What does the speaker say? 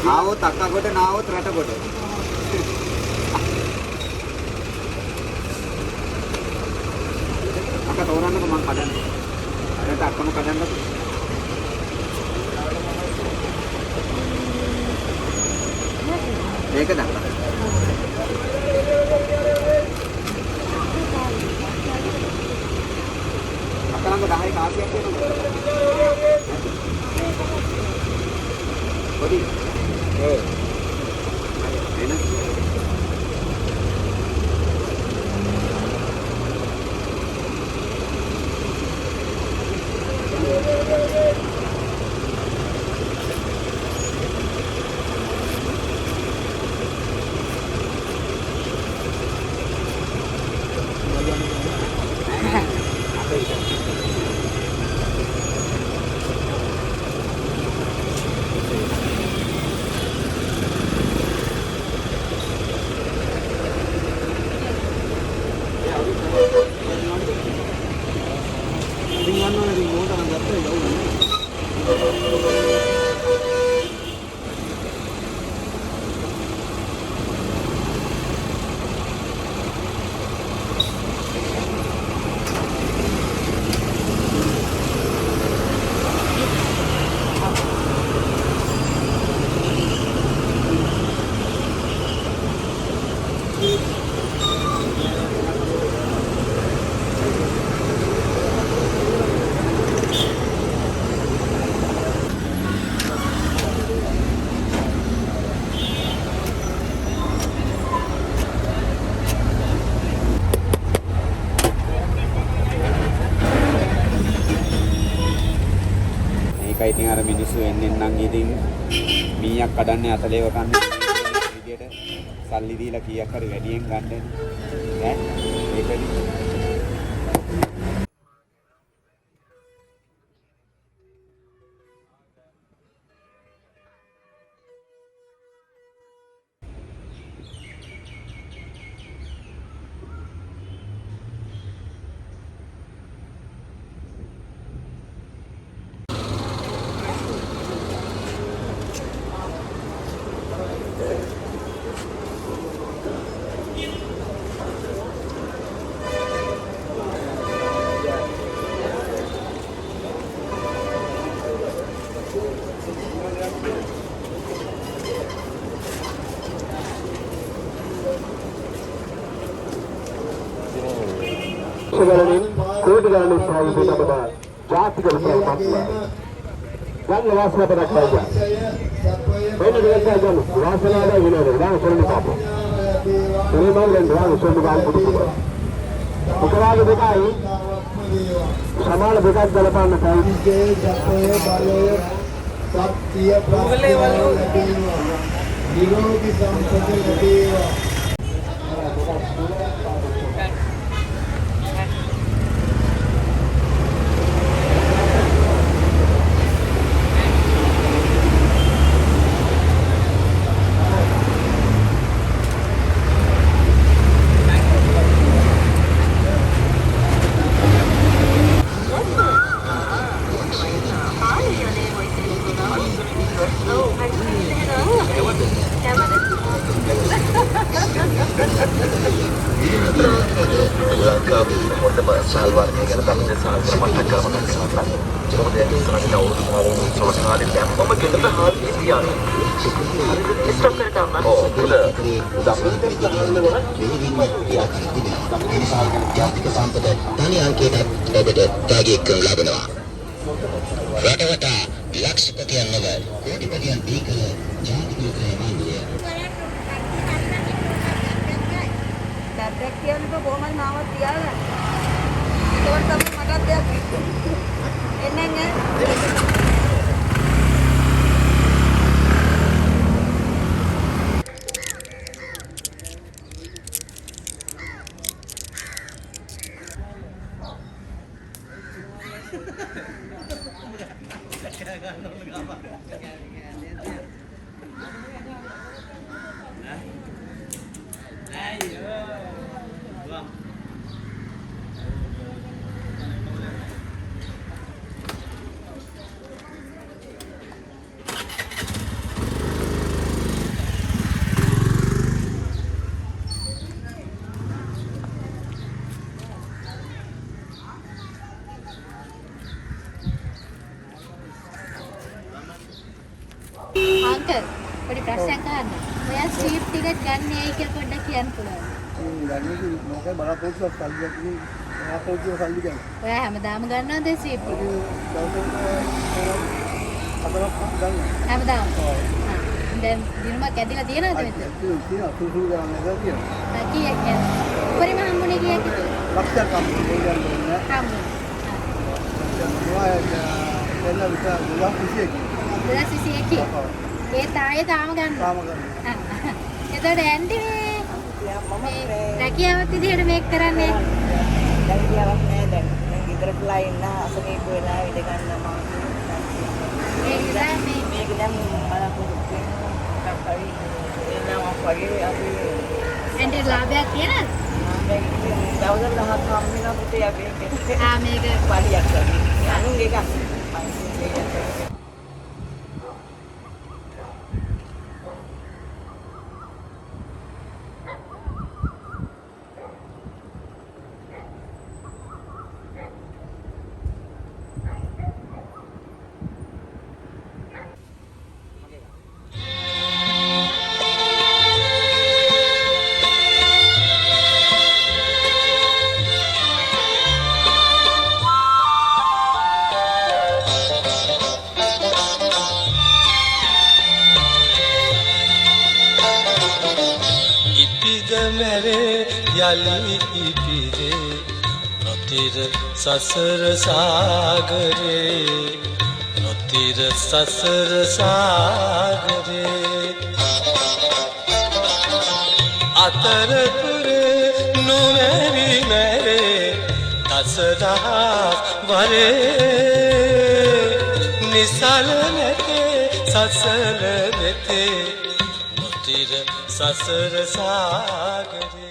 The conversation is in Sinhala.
ආවොත් අක්කා කොට නාවොත් රට කොට. අක්කා තෝරන්නකො මං කඩන්නේ. අරට අක්කම කඩන්නකො. මේක දාන්න. අක්කා ළඟ 10 කාසියක් තියෙනවා. පොඩි එන ඉතින් අර මිනිස්සු එන්නෙන් නම් ඉතින් මීයක් කඩන්නේ අතලේව කන්නේ විදියට සල්ලි දීලා කීයක් හරි වැඩියෙන් ගන්න ඈ ඒකනේ కోటి గాని సాగుతున్న జాతిక విషయం గల్ల వాసన పడట్లేదు పైన వేసాను వాసనగా వినోదు దాని చూడండి పాపం రెండు వాళ్ళు చూడండి వాళ్ళు ఒకరాలు దిగాయి సమాన దిగా జలపాన నిరోగి సంపద සල්වර්ණය ගැන තමයි සාකච්ඡා මතක් කරගන්න ඕනේ. මොකද ඉස්සරහින් අවුරුදු කාලේ සෝෂාලේ දැම්මම ගෙදර හාල්ලේ තියාගෙන. හරිද ස්ටොක් කරට ගන්න. ඔව් පුද. දකුණට ගහන්න වර ජාතික සම්පත තනි අංකයට ඔබට ත්‍යාගයක් ලැබෙනවා. රටවට ලක්ෂපතියන් නොව කෝටිපතියන් දීකල ජාතික ක්‍රයමාන්දිය. දැක්ක කියන්නේ කොහොමද නාමත් තියාගන්න. ඒකට තමයි මටත් දෙයක් එන්නේ. අංකල් පොඩි ප්‍රශ්නයක් අහන්න. ඔයා ස්ට්‍රීට් ටිකට් ගන්න ඇයි කියලා පොඩ්ඩක් කියන්න පුළුවන්ද? ගන්නේ මොකද බලාපොරොත්තුවක් සල්ලියක් නේ. බලාපොරොත්තුව සල්ලි ගන්න. ඔයා හැමදාම ගන්නවද ස්ට්‍රීට් ටිකට්? හැමදාම. දැන් දිනුමක් ඇදිලා තියෙනවද මෙතන? තියෙනවා සුසු ගන්න එක තියෙනවා. කීයක් යනවා? උපරිම හම්බුනේ කීයක් හිටියේ? ලක්ෂයක් හම්බුනේ කියන්නේ. හම්බුනේ. එන්න විතර 2021. ඒ තායේ තාම ගන්නවා. එතකොට ඇන්ටි මේ රැකියාවක් විදිහට මේක කරන්නේ. රැකියාවක් නෑ දැන්. මම ගෙදරටලා ඉන්න අසනීප වෙලා ඉඳ ගන්නවා. ඒ නිසා මේක දැන් බලාපොරොත්තු වෙනවා. එනවා වගේ අපි ඇන්ටි ලාභයක් තියනද? දැන් දවස් 10ක් හම් වෙනවා පුතේ අපි මේක පඩියක් කරන්නේ. අනුන් එක යලි ඉපිරේ නොතිර සසර සාගරේ නොතිර සසර සාගරේ අතරතුරේ නොමැරි මැරේ දසදහස් වරේ නිසල නැතේ සසල වෙතේ නොතිර සසර සාගරේ